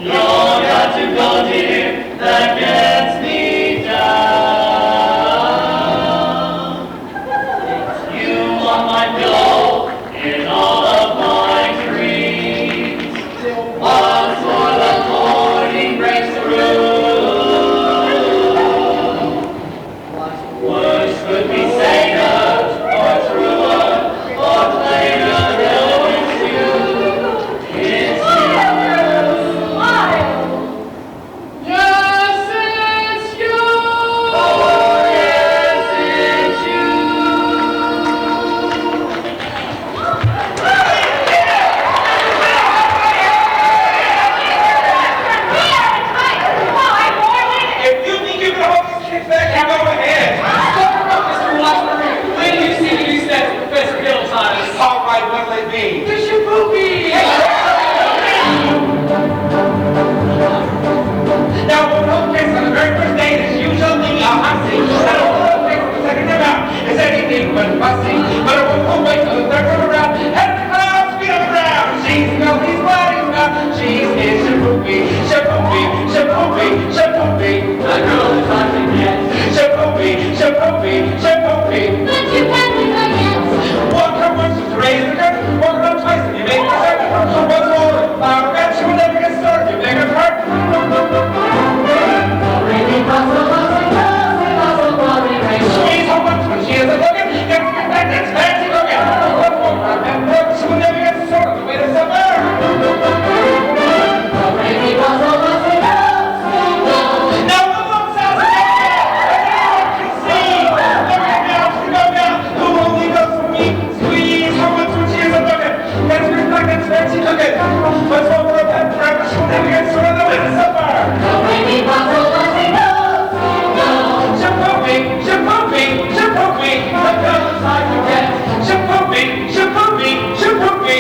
You got to go, dear, that gets me down. You want my pillow in all of my dreams. Once more the morning breaks through. Words could be saner, or truer, or plainer than it's you. It's you. Yes, it's you. Oh, yes, it's you. If you think you can hold this kid back, you go ahead. Stop her up, Mr. Washburn. When do you see the new sets Professor Gill's on us? All right, what'll it be? Bishop Poopy! Now, we'll hold this on the very first day as usual, the hussy. And we'll hold this the second time out is anything but fussy. But it won't wait till the third time around. And the clouds speed up around. She's Melty's body now. She's in Shapoopy, Shapoopy, Shapoopy, Shapoopy. The girl is hard to get. Shapoopy, Shapoopy, Shapoopy. But you can't be my yes. Walk her once to raise the curtain. Walk her up twice and you make the circuit. Once more, flower got you will never get started. You make her hurt. Squeeze her once when she is a looking. Get back, that's fancy looking. One more time and look. She will never get sorted the way to summer. Now the looks out the everyone can see. Look at now, she go down. Who only goes for me? Squeeze her once when she is a looking. That's back, that's fancy looking. Once more for a pet forever. She will never get sorted the way to summer. Shapoopy, Shapoopy, Shapoopy. The girl is hard to get. Shapoopy, Shapoopy, Shapoopy.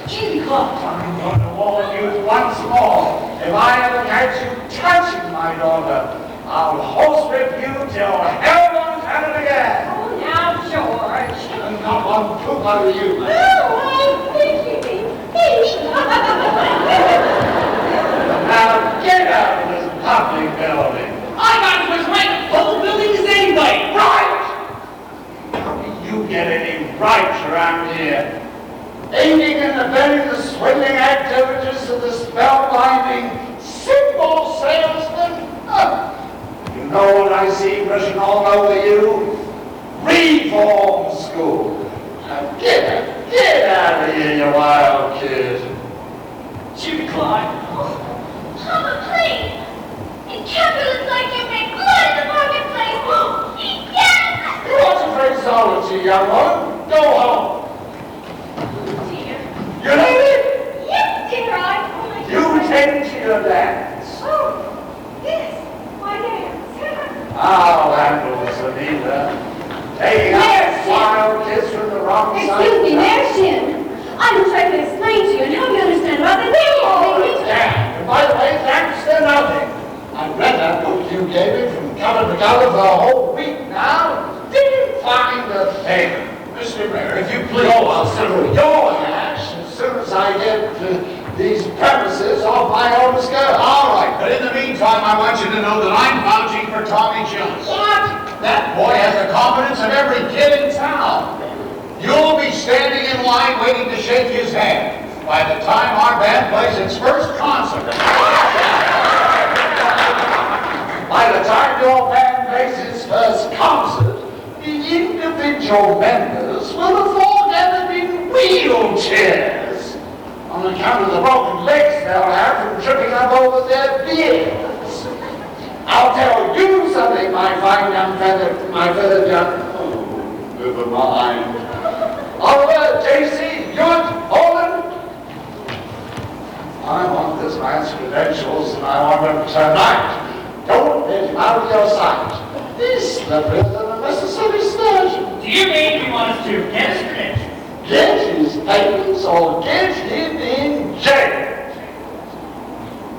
Gee, look. I'm going to warn you once more. If I ever catch you touching my daughter, I'll horsewhip you till hell won't have it again. Oh, now, George. And not one poop out of you. Oh, Vicky. Now get out of this public building. I got to his right to pull the buildings anyway. Right! How do you get any rights around here? Aiding and abetting the swindling activities of the spellbinding symbol salesman? Huh. You know what I see rushing all over you? Reform school. Now get out of here, you wild kid. Jimmy Clyde. Papa, please. In capitalists like you make blood in the marketplace. Yes! You want to break solitude, young one? Go home. Dear. You ready? Yes, dear, You tend to your dance. Oh, yes. My dance. I'll handle this, Anita. Taking out Yes. wild kids from the wrong side. Excuse me, Mayor Shin. I'm trying to explain to you and help you understand about the Oh, thing. yeah. And by the way, thanks to nothing. I read that book you gave me from cover to cover for a whole week now. Didn't find a thing. Mr. Mayor, if you please. Oh, I'll settle your hash as soon as I get these premises off my own skirt. All right, but in the meantime, I want you to know that I'm vouching for Tommy Jones. What? That boy has the confidence of every kid in town. You'll be standing in line waiting to shake his hand by the time our band plays its first concert. By the time your band plays its first concert, the individual members will have all gathered in wheelchairs on account of the broken legs they'll have from tripping up over their beards. I'll tell you something, my fine young feathered young... Oh, never mind. Oliver, J.C., Hewitt, Holland. I want this man's credentials and I want them tonight. Don't let him out of your sight. He's slippery than a Mississippi sturgeon. Do you mean you want us to get his credentials? Get his papers or get him in jail.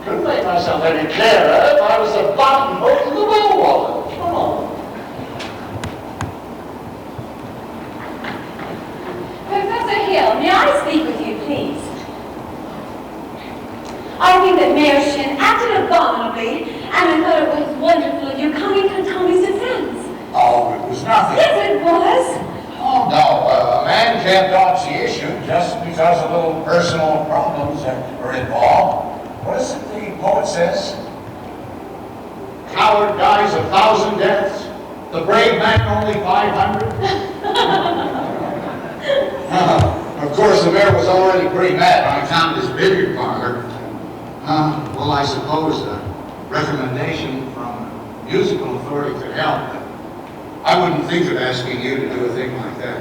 Couldn't make myself any clearer if I was a buttonhook in the bell wallet. Come on. Professor Hill, may I speak with you, please? I think that Mayor Shin acted abominably, and I thought it was wonderful of you coming to Tommy's defense. Oh, it was nothing. Yes, it was. Oh, no, a man can't dodge the issue just because of little personal problems are involved. What is it the poet says? Coward dies 1,000 deaths, the brave man only 500. Of course, the mayor was already pretty mad on account of his billiard parlor. Well, I suppose a recommendation from a musical authority could help, but I wouldn't think of asking you to do a thing like that.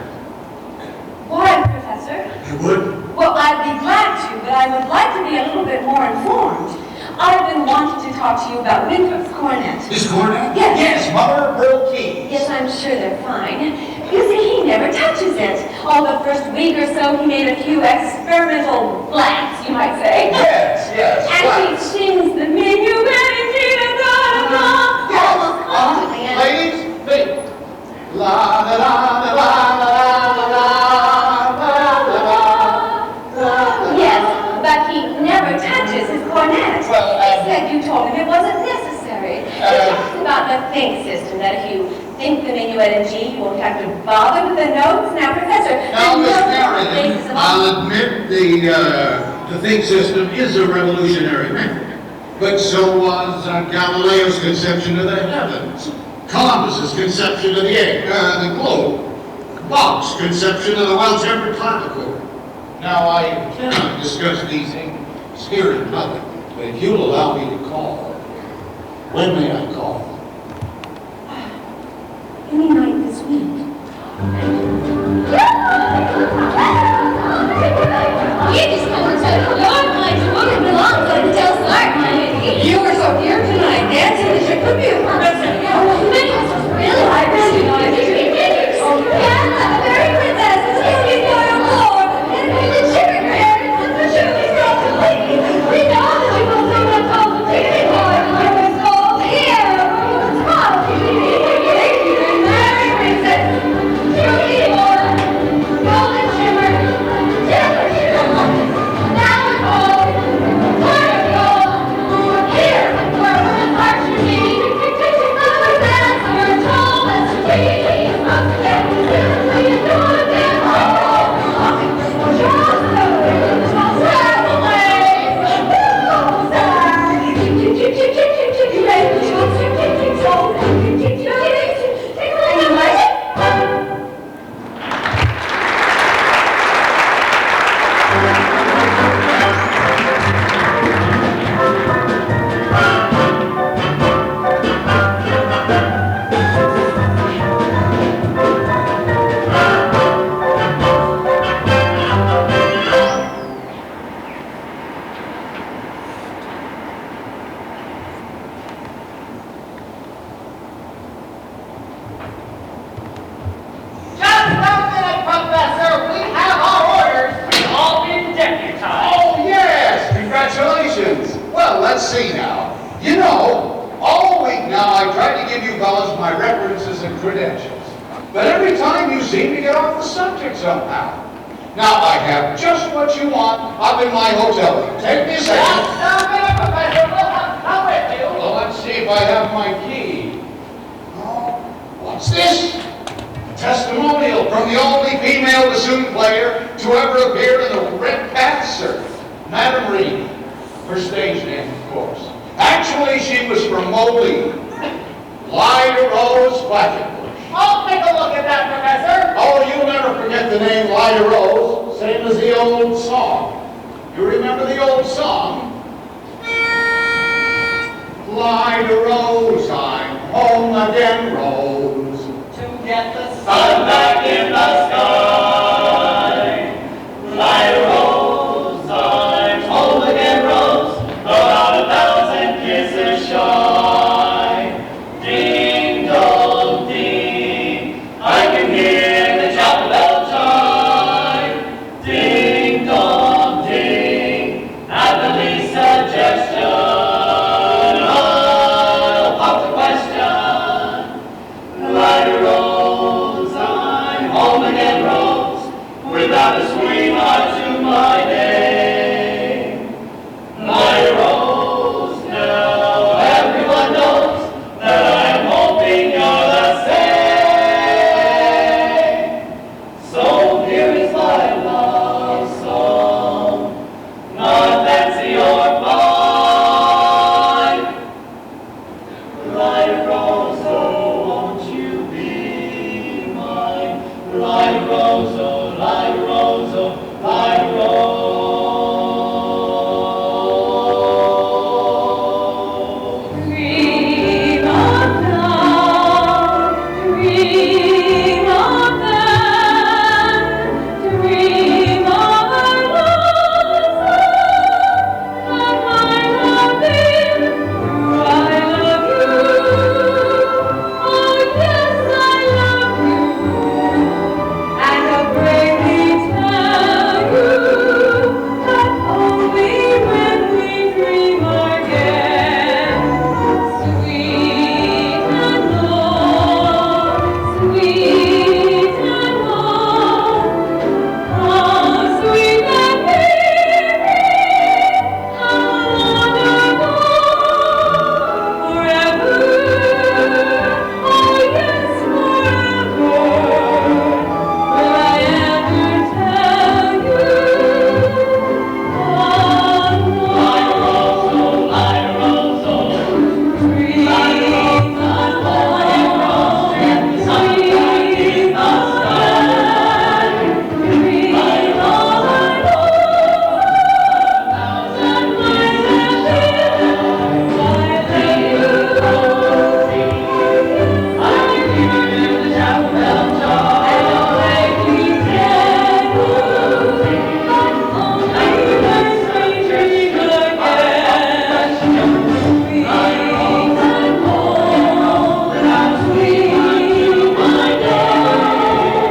Why, Professor? You would? Well, I'd be glad to, but I would like to be a little bit more informed. I've been wanting to talk to you about Winthrop's cornet. His cornet? Yes. Yes, Mother of Pearl Keys. Yes, I'm sure they're fine. You see, he never touches it. All the first week or so, he made a few experimental blanks, you might say. Yes, yes. And he sings the minuet and Ladies, please. La la la la la la la la la. Yes, but he never touches his cornet. Well, He said you told him it wasn't necessary. He talks about the think system, that if you think the minuet in G, you won't have to bother with the notes. Now, Professor, Now, the Miss notes are the Merriman, basis of all... I'll admit the think system is a revolutionary method. But so was Galileo's conception of the heavens, Columbus's conception of the globe, Bach's conception of the well-tempered clavichord. Now, I cannot discuss these things here in public, but if you'll allow me to call, when may I call? Any night this week. You just come and said, you're my woman belongs to tell Clark, you were so here tonight, dancing as you could be a professor. Really? I really know. Yes, the very princess is here before your floor, and the sugar grand, and the sugar is all completely. We know that you will sing the and credentials. But every time you seem to get off the subject somehow. Now I have just what you want up in my hotel room. Take me a second. Stop it, Professor. We'll come with you. Well, let's see if I have my key. Oh, what's this? A testimonial from the only female bassoon player to ever appear in the Red Path Circuit, Madame Reed. Her stage name, of course. Actually, she was from Moline. Lyda Rose Quackenbush. I'll take a look at that, Professor. Oh, you'll never forget the name Lyda Rose, same as the old song. You remember the old song? Lyda Rose, I'm home again, Rose. To get the Sun back in the sky. Lyda Rose, I'm home again, Rose. Though out 1,000 kisses shy. Ding dong ding, I can hear the chapel bell chime. Ding dong ding, at the least suggestion, I'll pop the question. Lyda Rose, I'm home again, Rose, without a sweetheart to my name. Lyda Rose, now everyone knows that I'm hoping you're the same. So here is my love song, not fancy or fine. Lyda Rose, oh, won't you be mine? Lyda Rose, oh, Lyda Rose, oh, Lyda Rose. Dream of now, dream of then, dream of a love that might have been. I love you, oh yes I love you, and I'll bravely tell you that only when we dream again. Sweet and low, sweet and low, how sweet that memory, how long ago, forever, oh yes, forever, will I ever tell you, oh Lyda Rose, no. oh, Lyda Rose, oh. Dream of love, dream of sky, dream of thousand miles I can hear the chapel bell chime, and I'll bravely tell you that only when we dream again. Sweet and low, how sweet my day,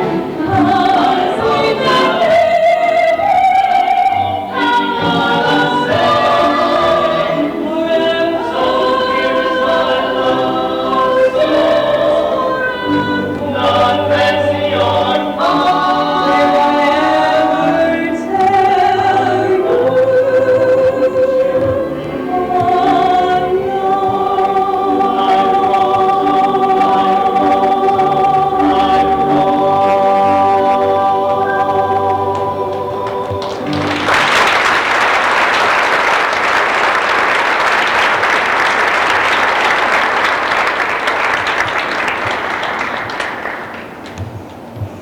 how sweet that memory, how long the same, forever. So here is my love song, Not fancy or fine. will I ever tell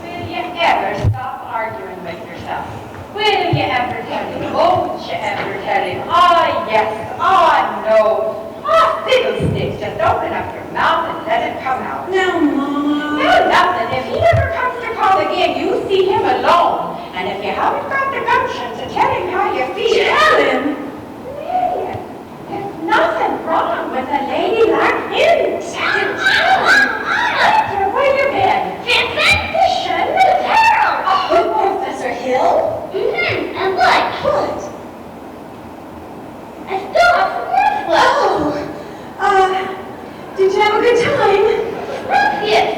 Will you ever stop arguing with yourself? Will you ever tell him? Won't you ever tell him? Ah, yes. Ah, no. Ah, fiddlesticks. Just open up your mouth and let it come out. Now, Mama. No, nothing. If he ever comes to call again, you see him alone. And if you haven't got the gumption to tell him how you feel, Tell him. Lillian, there's nothing wrong with a lady like him. Tell him. Doctor, where you been? Physician Hill. Oh, Professor Hill? Mm-hmm. And what? What? A dog worthless. Oh, did you have a good time? Yes,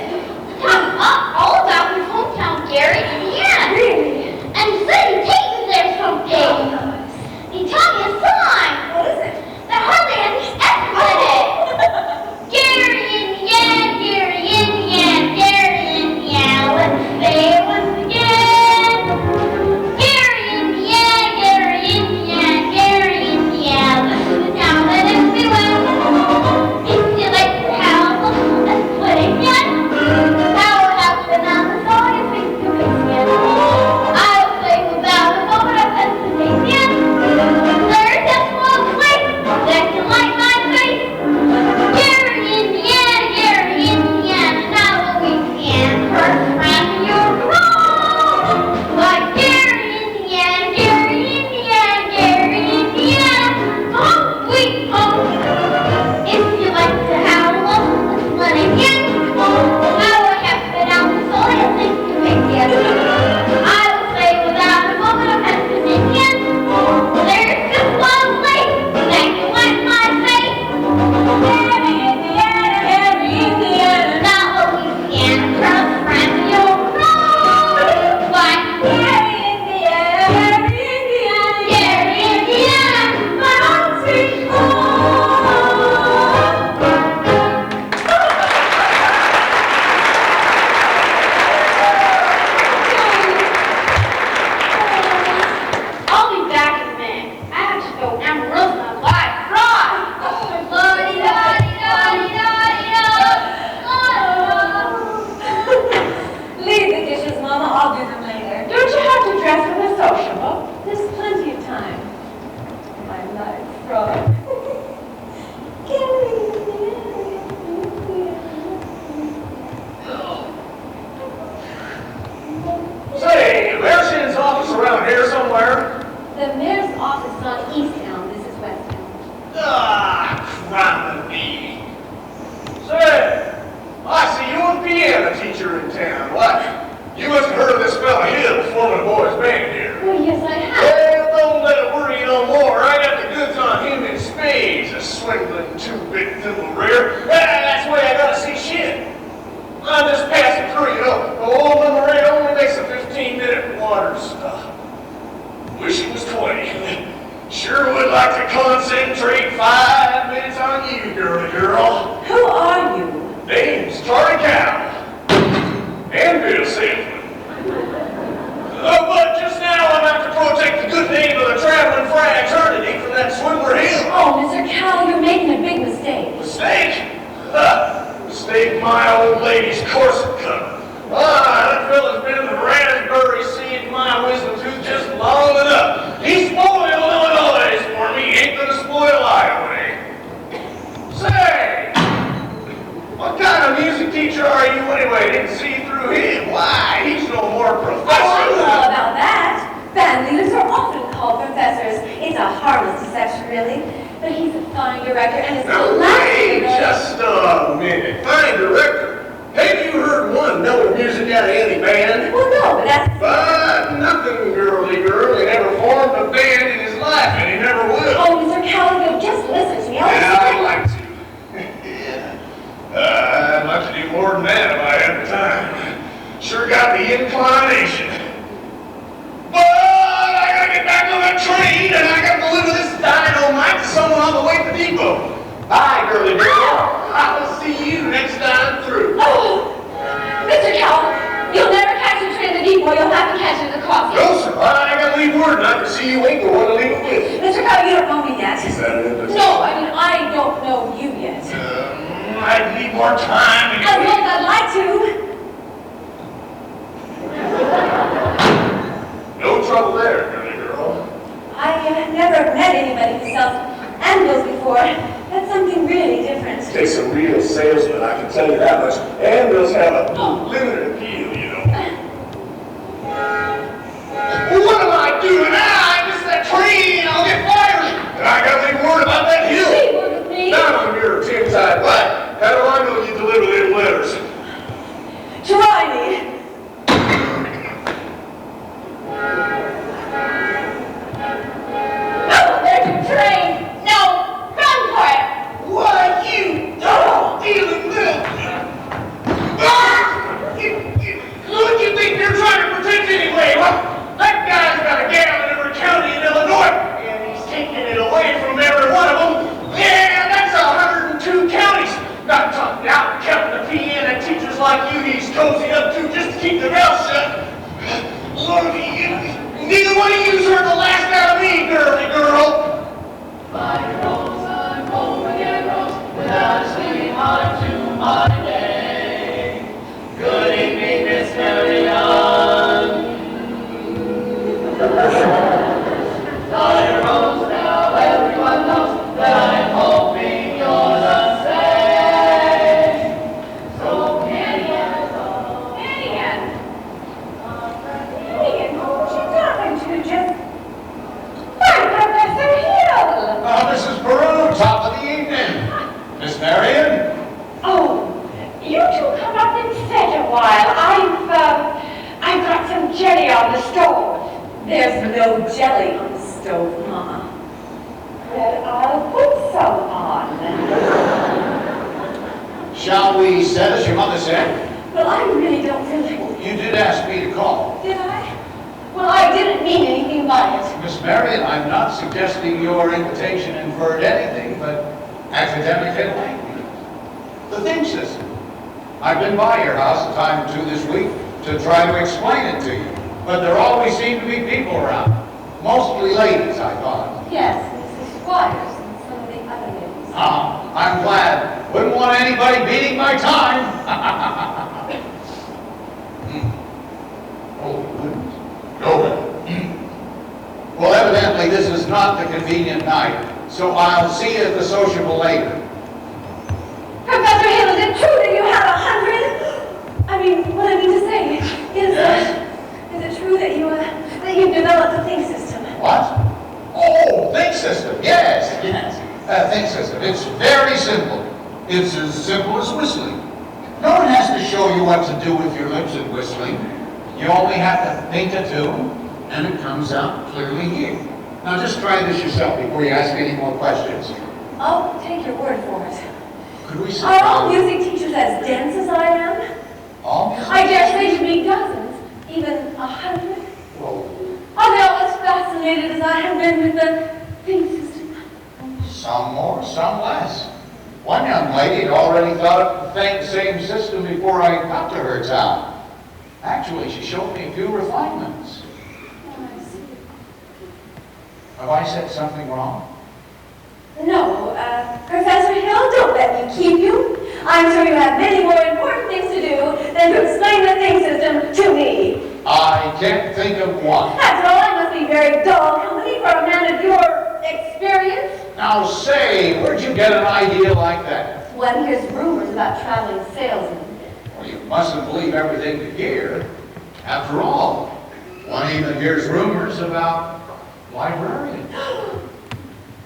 big thimble rear. That's the way I gotta see shit. I'm just passing through, you know. The old Marie only makes a 15-minute water stop. Wish it was 20. Sure would like to concentrate 5 minutes on you, girly girl. Who are you? Name's Charlie Cow. And Bill Salesman. But just now I'm after protect the good name of the traveling fraternity from that Swindler Hill. Oh, Mr. Cal, you're making a big mistake. Mistake? Mistake my old lady's corset cover. That fella's been in the raspberry seeing my wisdom tooth just long enough. He spoiled Illinois for me, ain't gonna spoil Iowa. Say, what kind of music teacher are you anyway? Didn't see through him. Why? He's no more professor. I know all about that. Band leaders are often called professors. It's a harmless deception, really. But he's a fine director, and it's Now, the wait last just a minute. Fine director. Have you heard one note of music out of any band? Well, no, but that's... But nothing, girly girl. He never formed a band in his life, and he never will. Oh, Mr. Calloway, just listen to me. I'd like to. Yeah. I'd like to do more than that if I had the time. Sure got the inclination. But I gotta get back on that train, and I gotta deliver this dynamite to someone on the way to the depot. Bye, girly girl. I'll see you next time through. Oh, Mr. Calloway, you'll never catch a train in the depot. You'll have to catch it in the coffee. No, sir. I gotta leave word, and I can see you ain't the one to leave it with. Mr. Calloway, you don't know me yet. Is that it? No, I mean, I don't know you yet. I'd need more time. As well as I'd like to. No trouble there, girly girl. I never met anybody who sells anvils before. That's something really different. Takes a real salesman, I can tell you that much. Anvils have a limited appeal, you know. What am I doing? I missed that train. I'll get fired. And I gotta leave word about that hill. Leave word with me. Down on your tin-tied butt. How do I know you deliver them letters? Try me. Oh, there's your train. No, run for it. Why, you dog-dealing little... Who do you think you're trying to protect anyway? What? That guy's got a gal in every county in Illinois, and he's taking it away from every one of them. Yeah, that's 102 counties. Not talking out counting the PN and teachers like you he's cozy up to just to keep their mouth shut. Lord, neither one of you's heard the last out of me, girly girl. My rose, I'm home again, rose, without a sweetheart to my name. Good evening, Miss Marianne. My rose, now everyone knows that I'm hoping you're the same. So Vivian, who's she talking to? Just... Why, Professor Hill! Mrs. Peru, top of the evening. Miss Marion? Oh, you two come up and sit a while. I've got some jelly on the stove. There's no jelly on the stove, Mama. Well, I'll put some on. Shall we set as your mother said? Well, I really don't feel like... You did ask me to call. Did I? Well, I didn't mean anything by it. Miss Marion, I'm not suggesting your invitation inferred anything but academic language. The think system. I've been by your house a time or two this week to try to explain it to you, but there always seem to be people around. Mostly ladies, I thought. Yes, Mrs. Squires and some of the other ladies. I'm glad. Wouldn't want anybody beating my time. Oh, goodness. Well, evidently this is not the convenient night, so I'll see you at the sociable later. Professor Hill, is it true that you have 100? I mean, what I mean to say is, is it true that you've developed a think system? What? Oh, think system. Yes. Think system. It's very simple. It's as simple as whistling. No one has to show you what to do with your lips in whistling. You only have to think a tune, and it comes out clearly here. Now just try this yourself before you ask any more questions. I'll take your word for it. Could we sit Are all down? music teachers as dense as I am? All music? I dare say you meet dozens, even 100. Well, Are they all as fascinated as I have been with the think system? some more, some less. One young lady had already thought of the same system before I got to her town. Actually, she showed me a few refinements. Oh, I see. Have I said something wrong? No, Professor Hill, don't let me keep you. I'm sure you have many more important things to do than to explain the think system to me. I can't think of one. After all, I must be very dull company for a man of your experience. Now say, where'd you get an idea like that? One hears rumors about traveling salesmen. Well, you mustn't believe everything you hear. After all, one even hears rumors about librarians.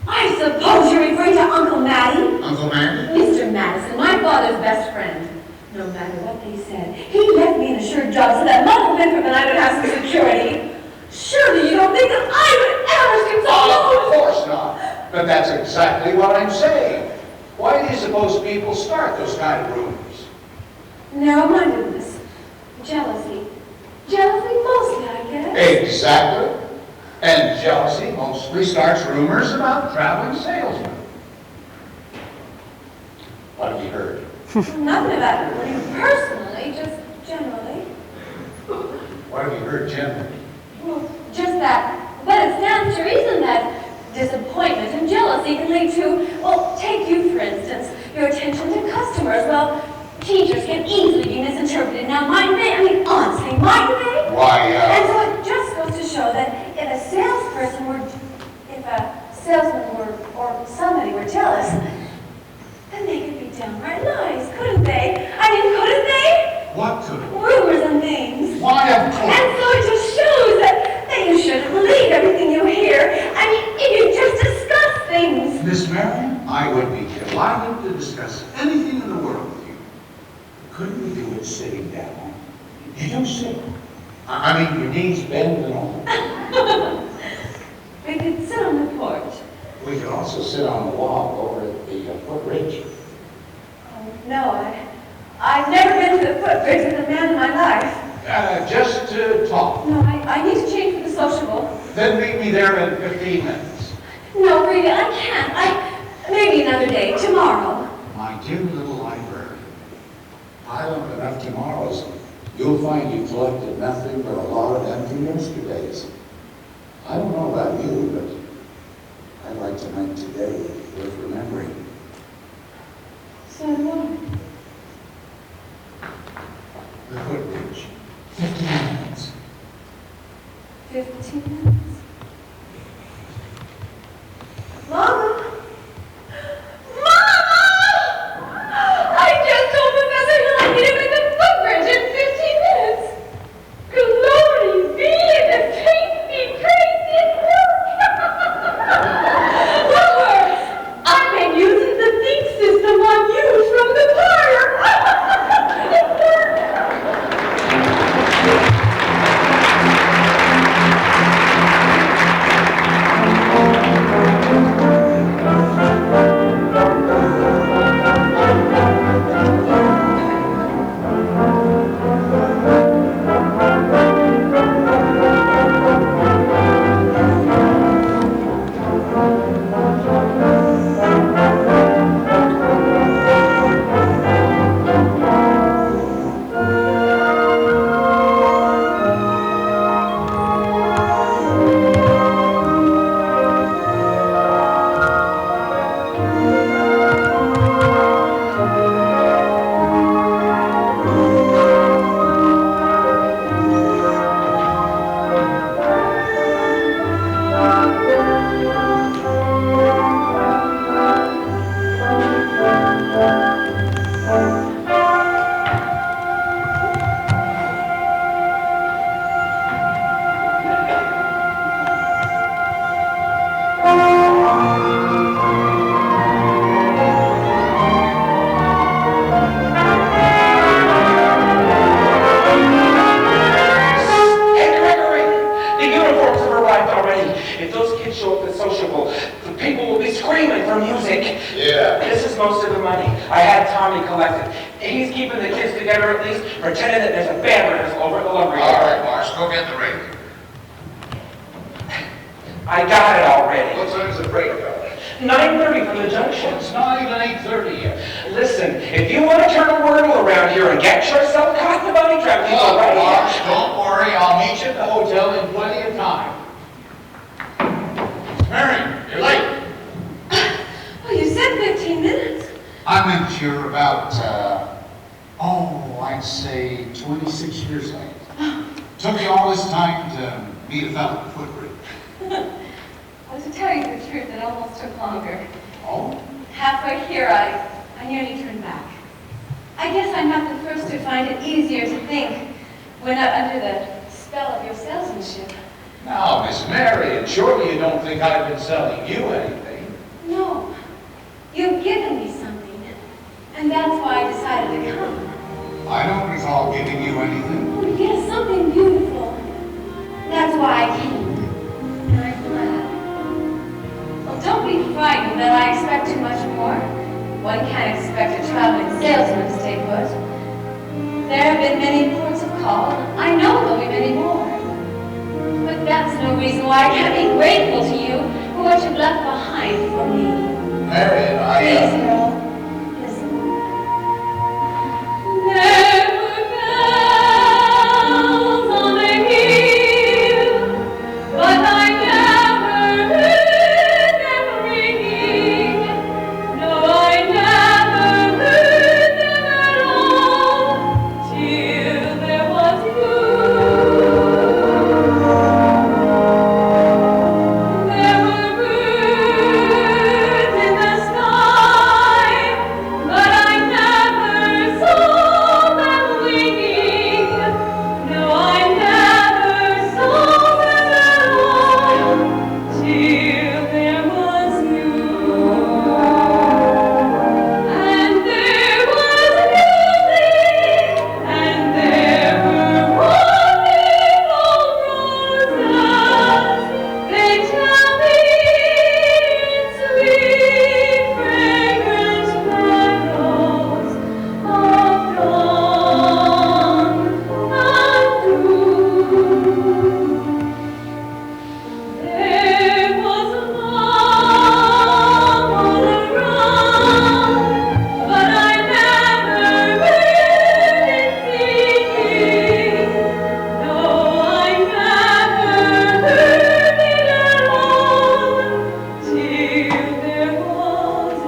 I suppose you're referring to Uncle Matty? Uncle Manny? Mr. Madison, my father's best friend. No matter what they said, he left me an assured job so that Mother Winthrop and I would have some security. Surely you don't think that I would ever stoop so low? Of course not. But that's exactly what I'm saying. Why do you suppose people start those kind of rumors? Narrow-mindedness. Jealousy. Jealousy mostly, I guess. Exactly. And jealousy mostly starts rumors about traveling salesmen. What have you heard? Nothing about you personally, just generally. What have you heard generally? Well, just that. But it stands to reason that disappointment and jealousy can lead to, well, take you, for instance, your attention to customers. Well, teachers can easily be misinterpreted. Now, mightn't they? I mean, honestly, mightn't they? Why, And so it just goes to show that if a salesperson were, if a salesman were, or somebody were jealous, then they could be downright lies, couldn't they? I mean, couldn't they? what could? Rumors and things. Why, of course. And so it just shows that you shouldn't believe everything you hear. I mean, if you just discuss things. Miss Marion, I would be delighted to discuss anything in the world with you. Couldn't we do it sitting down? You don't sit. I mean, your knees bend and all. We could sit on the porch. We could also sit on the log over at the footbridge. Oh, no, I've never been to the footbridge with a man in my life. Just to talk. No, I need to change for the sociable. Then meet me there in 15 minutes. No, really, I can't. Maybe another day, tomorrow. My dear little library, pile up enough tomorrows, you'll find you collected nothing but a lot of empty yesterdays. I don't know about you, but I'd like to make today worth remembering. So do I. The footbridge. 15 minutes. 15 minutes. Mama! Mama! I just told Professor Hill I meet him at the footbridge in 15 minutes. Glory be, the tape be crazy at work. Look, I've been using the think system on you from the past. money. I had Tommy collected. He's keeping the kids together at least, pretending that there's a band rehearsal over at the lumber All yard. right, Marsh, go get the ring. I got it already. What time's the break, though? 9:30 from the junction. It's not even 8:30 yet. Listen, if you want to turn a wordle around here and get yourself caught in the bunny trap, you go right Marsh, ahead. don't worry. I'll meet you at the hotel in plenty of time. Mary, you're late. Oh, you said 15 minutes. I meant you're about, I'd say 26 years late. Took you all this time to meet a fellow at Footbridge. Well, to tell you the truth, it almost took longer. Oh? Halfway here, I nearly turned back. I guess I'm not the first to find it easier to think when not under the spell of your salesmanship. Now, Miss Marion, surely you don't think I've been selling you anything. No, you've given me something, and that's why I decided to come. I don't recall giving you anything. Oh, yes, something beautiful. That's why I came, and I'm glad. Well, don't be frightened that I expect too much more. One can't expect a traveling salesman to stay put. There have been many ports of call. I know there'll be many more. But that's no reason why I can't be grateful to you for what you've left behind for me. Marion, Please, Harold, listen. There were bells on the hill, but I never heard them ringing. No, I never heard them at all, till there was you. There were birds in the sky, but I never saw them winging. No, I never saw them at all, till there was you. And there was music, and there were wonderful roses. They tell me in sweet, fragrant meadows of dawn and dew. There was a love all around, but I never heard it singing. No, I never heard it at all, till there was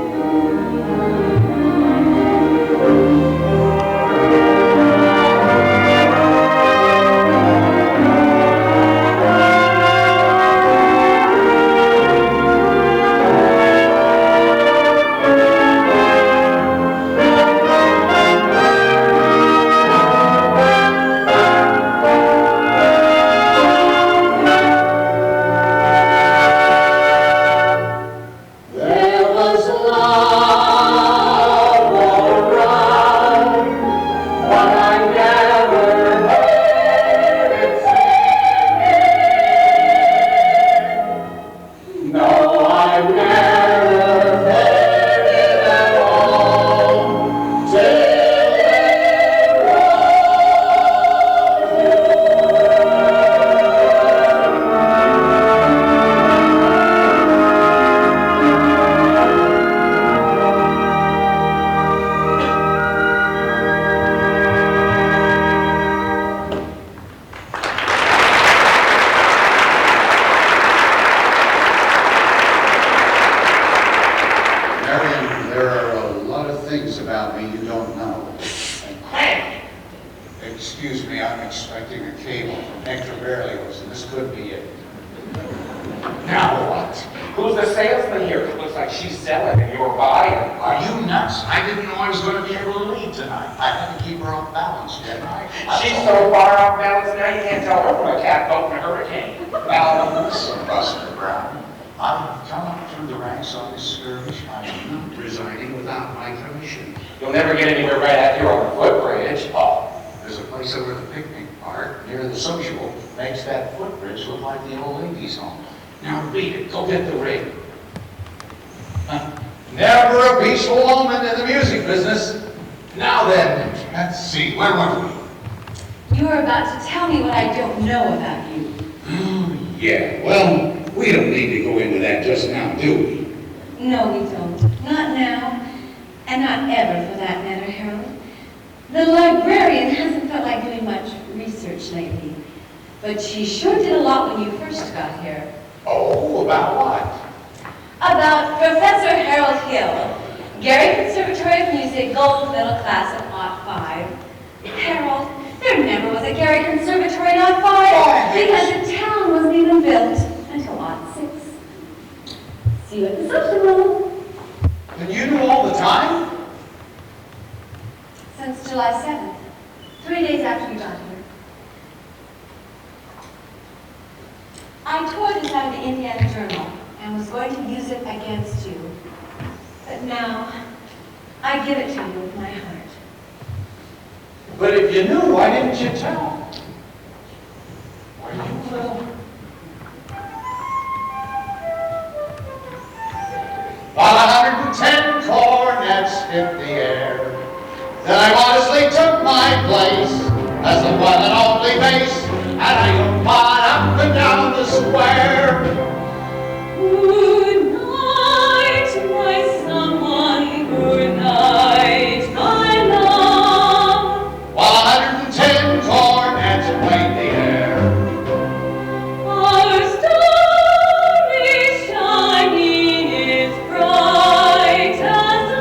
There was love all around, but I never heard it singing. No, I never heard it at all, till there Marion, there are a lot of things about me you don't know. Crank! Excuse me, I'm expecting a cable from Hector Berlioz, and this could be it. Now what? Who's the salesman here? It looks like she's selling and you're buying. Are you nuts? I didn't know I was going to be able to leave tonight. I had to keep her off balance, didn't I? She's so far off balance now you can't tell her from a catboat in a hurricane. Now, listen, Buster Brown. I've come up through the ranks on this skirmish. I'm not resigning without my commission. You'll never get anywhere right out here on the footbridge. Oh, there's a place over the picnic park near the social makes that footbridge look like the old ladies' home. Now read it. Go get the ring. Never a peaceful moment in the music business. Now then, Let's see, where were we? You were about to tell me what I don't know about you. Yeah, well, we don't need to go into that just now, do we? No, we don't. Not now. And not ever, for that matter, Harold. The librarian hasn't felt like doing much research lately. But she sure did a lot when you first got here. oh, about what? About Professor Harold Hill, Gary Conservatory of Music, Gold Medal Class of Ot 5. Harold, there never was a Gary Conservatory in Ot 5 because the town wasn't even built until Ot 6. See you at the social room. And you knew all the time? Since July 7th, 3 days after you got here. I tore this out of the Indiana Journal and was going to use it against you. But now, I give it to you with my heart. But if you knew, why didn't you tell? Were you a little... While 110 cornets hit the air, then I modestly took my place as the one and only bass, and I looked up and down the square. Good night, my someone, good night, my love. While 110 cornets played the air, Our star is shining its brightest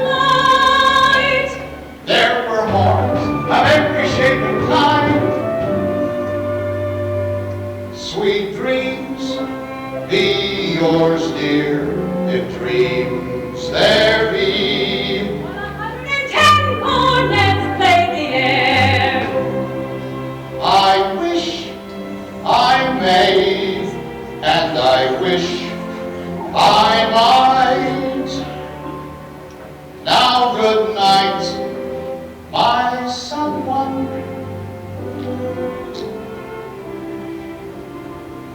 light. there were horns of every shape and kind. Sweet dreams be yours, dear, if dreams there be. 110 cornets play the air. I wish I may, and I wish I might. Now good night, my someone.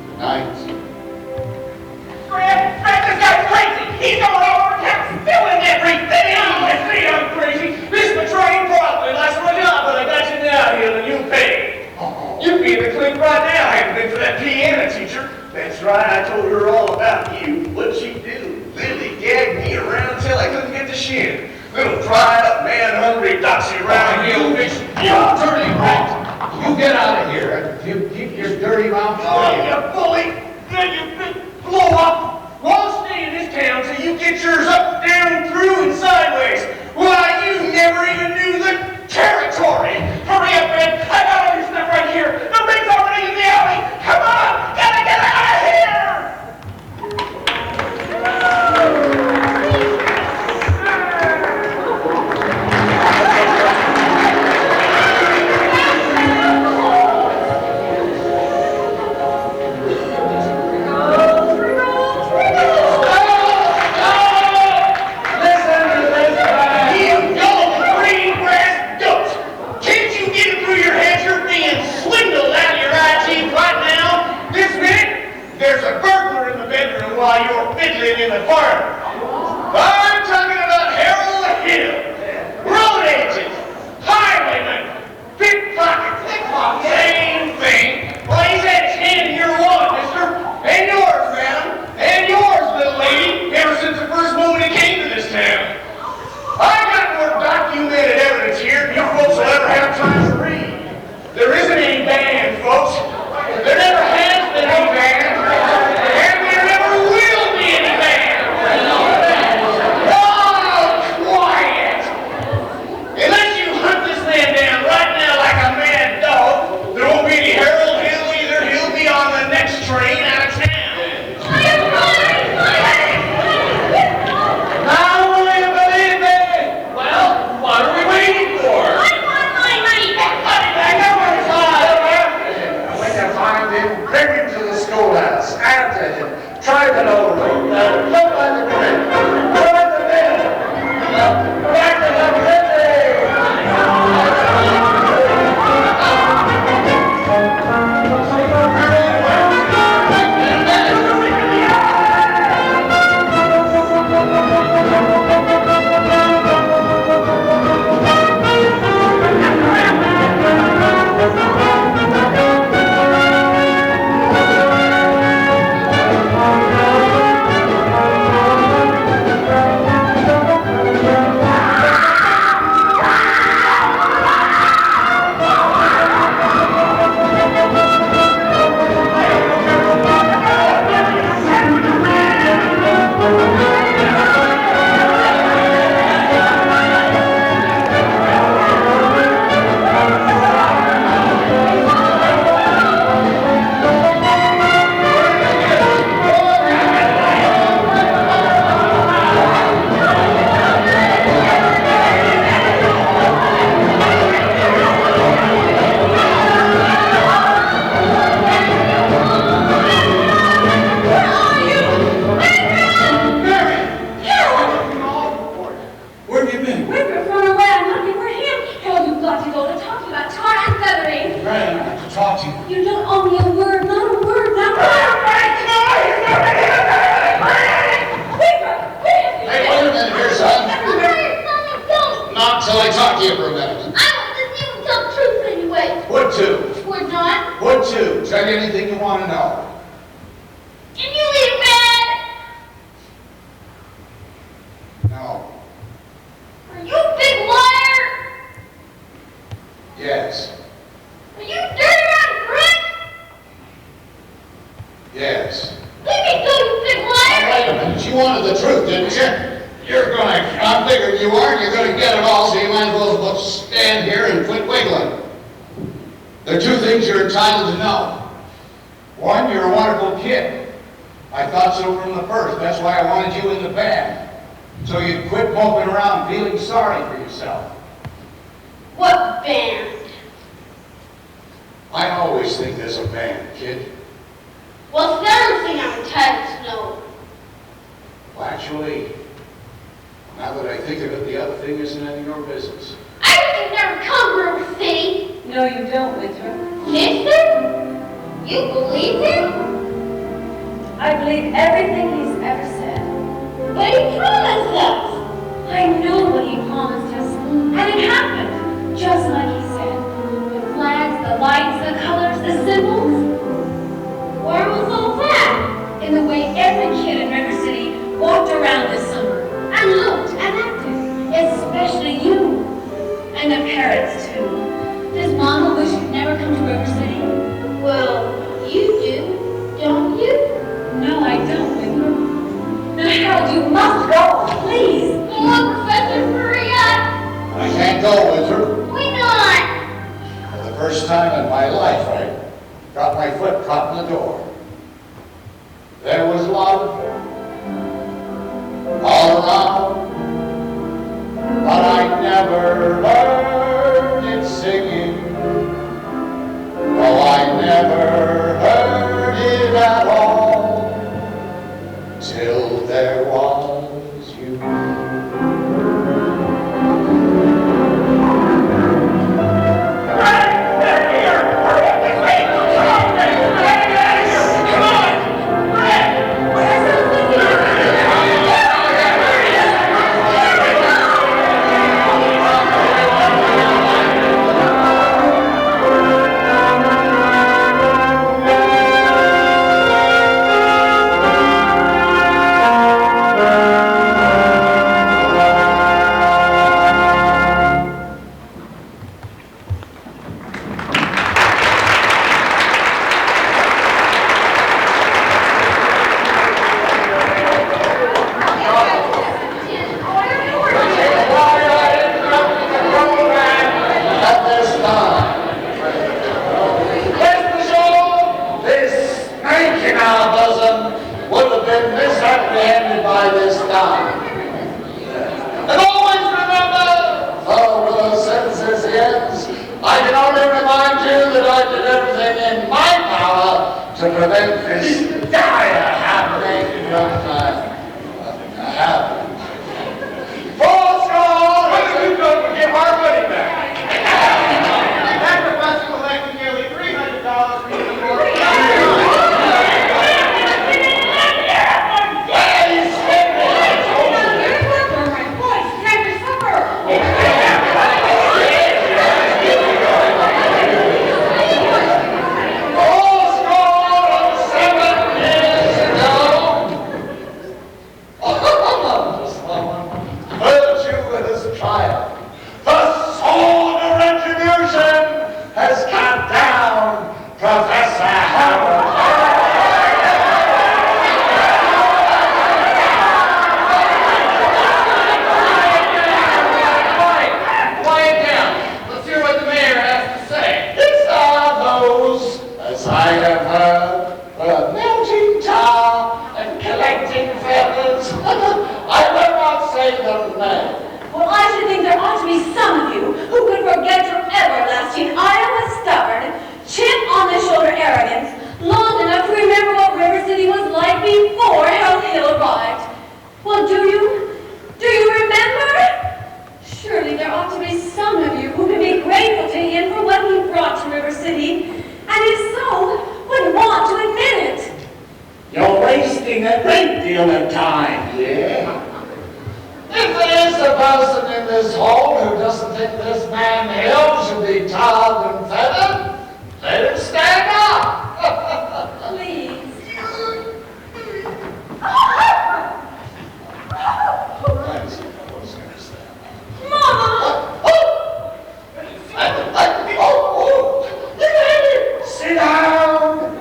Good night. Fred, this guy's crazy! He's going all over town, spilling everything! I see I'm crazy! This betraying probably lost my job, but I got you now, Hill, and you paid. You'd be in the clean right now, hadn't been for that piano teacher. That's right, I told her all about you. What'd she do? Lily gagged me around till I couldn't get the shin. Little dried up man, hungry doxy round Hill fish. You dirty rat! You get out of here. You keep your dirty mouth Oh, shut. you bully! Then you big blow up! Won't stay in this town till you get yours up, down, through, and sideways. Why, you never even knew the territory! Hurry up, man! I got all your stuff right here! The ring's already in the alley! Come on! Gotta get out of here! Listen to this guy! You until I talk to you for a minute. I don't even tell the truth anyway. Would to. We're done. Would to. Tell you anything you want to know. Can you leave bed? No. Are you a big liar? Yes. Are you dirty rotten prick? Yes. Let me go, you big Now, liar! wait a minute. You wanted the truth, didn't you? I'm figuring you are, and you're going to get it all, so you might as well stand here and quit wiggling. There are two things you're entitled to know. One, you're a wonderful kid. I thought so from the first. That's why I wanted you in the band. So you'd quit moping around feeling sorry for yourself. What band? I always think there's a band, kid. Well, it's the other thing I'm entitled to know. Well, actually, now that I think of it, the other thing isn't any of your business. I can never come to River City. No, you don't, Winter. Mister? You believe him? I believe everything he's ever said. But he promised us. I know what he promised us, and it happened, just like he said. The flags, the lights, the colors, the symbols. Where was all that? In the way every kid in River City walked around this summer, and looked and acted, especially you, and the parrots too. Does Mama wish you'd never come to River City? Well, you do, don't you? No, I don't, Winter. Now, Harold, you must go, please. Come on, Professor, hurry up. I can't go with her. Why not? For the first time in my life, I got my foot caught in the door. There was love all around, but I never heard it singing. No, I never heard it at all, till there was you. To prevent this dire happening happening. Full score! What have you done to give our money back? That professor collected nearly $300 for you. Well, I should think there ought to be some of you who could forget your everlasting Iowa stubborn, chip-on-the-shoulder arrogance long enough to remember what River City was like before Harold Hill arrived. Well, do you? Do you remember? Surely there ought to be some of you who can be grateful to him for what he brought to River City, and if so, would want to admit it. You're wasting a great deal of time, yeah? If there's a person in this hall who doesn't think this man Hill should be tarred and feathered, let him stand up. Please. Sit down.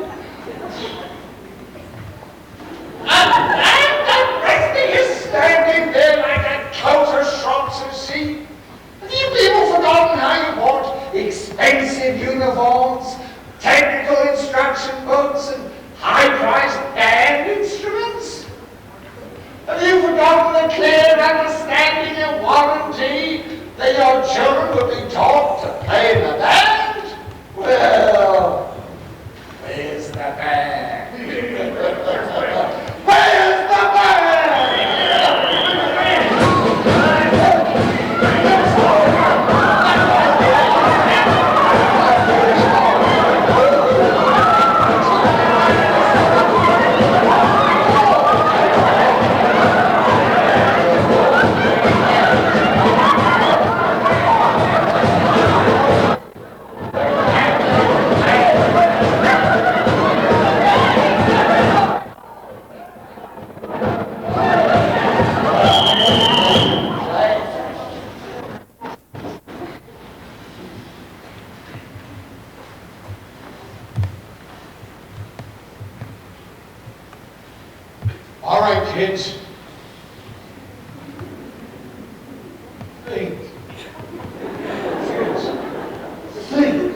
And the rest of you standing there like a coat of shrubs of sheep. Have you people forgotten how you want expensive uniforms, technical instruction books, and high-priced band instruments? Have you forgotten the clear understanding and warranty that your children would be taught to play in the band? Well, where's the band? Where's the band? All right, kids. Think. Kids, think.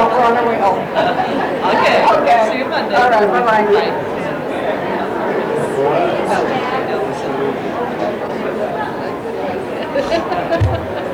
we're on our way home. Okay. Okay. See you Monday. All right, bye-bye. Bye.